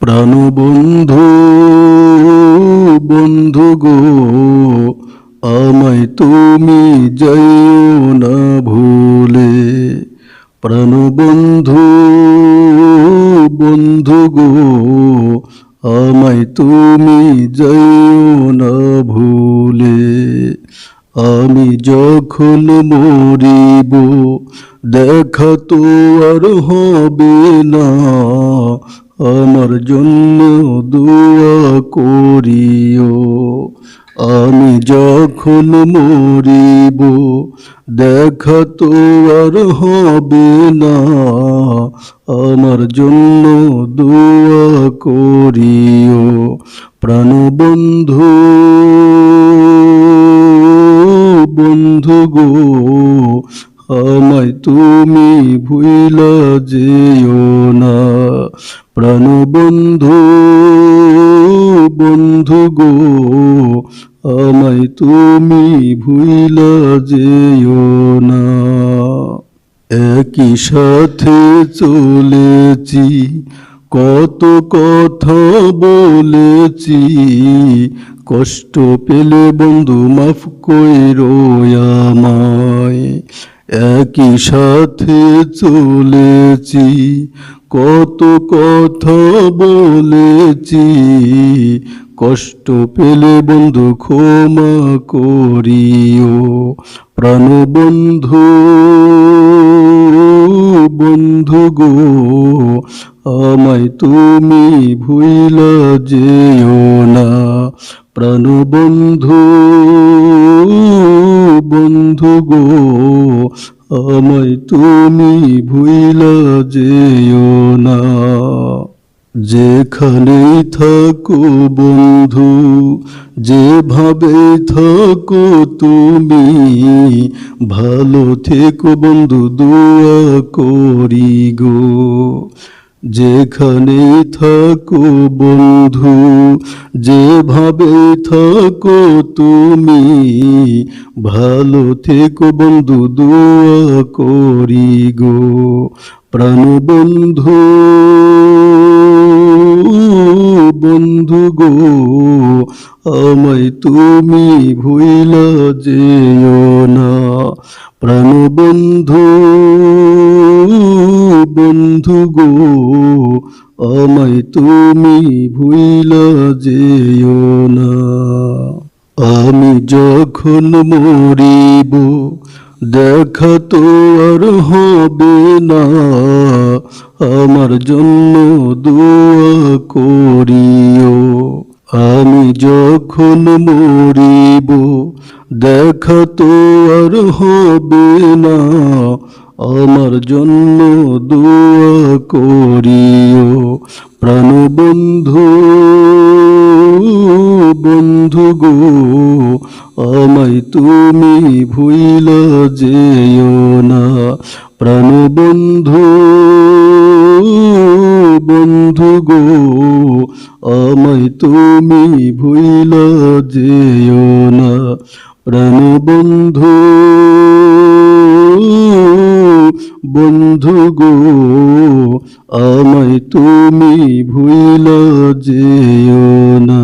প্রাণবন্ধু বন্ধু গো, আমায় তুমি যাইও না ভুলে। প্রাণবন্ধু বন্ধু গো, আমায় তুমি যাইও না ভুলে। আমি যখন মরিব দেখা তো আর হবে না, আমার জন্য দোয়া করিও। আমি যখন মরিব দেখা তো আর হবে না, আমার জন্য দোয়া করিও। প্রাণবন্ধু বন্ধু গো, আমায় তুমি ভুইলা যেও না। প্রাণবন্ধু বন্ধু গো, আমায় তুমি ভুইলা যেও না। একই সাথে চলেছি, কত কথা বলেছি, কষ্ট পেলে বন্ধু মাফ কইরো আমায়। একই সাথে চলেছি, কত কথা বলেছি, কষ্ট পেলে বন্ধু ক্ষমা করিও। প্রাণবন্ধু বন্ধু গো, আমায় তুমি ভুইলা যেও না। প্রাণবন্ধু বন্ধু গো, আমায় তুমি ভুইলা যেও না। যেখানেই থাকো বন্ধু, যেভাবে থাকো তুমি, ভালো থেকো বন্ধু দোয়া করি গো। যেখানে থাকো বন্ধু, যেভাবে থাকো তুমি, ভালো থেকো বন্ধু দোয়া করি গো। প্রাণবন্ধু বন্ধু গো, আমায় তুমি ভুইলা যেও না। প্রাণবন্ধু বন্ধু গো, আমায় তুমি ভুইলা যেও না। আমি যখন মরিব দেখা তো আর হবে না, আমার জন্য দোয়া করিও। আমি যখন মরিব দেখা তো আর হবে না, আমার জন্য দোয়া করিও। প্রাণবন্ধু বন্ধু গো, আমায় তুমি ভুইলা যেও না। প্রাণবন্ধু বন্ধু গো, আমায় তুমি ভুইলা যেও না। প্রাণবন্ধু বন্ধু গো, আমায় তুমি ভুইলা যেও না।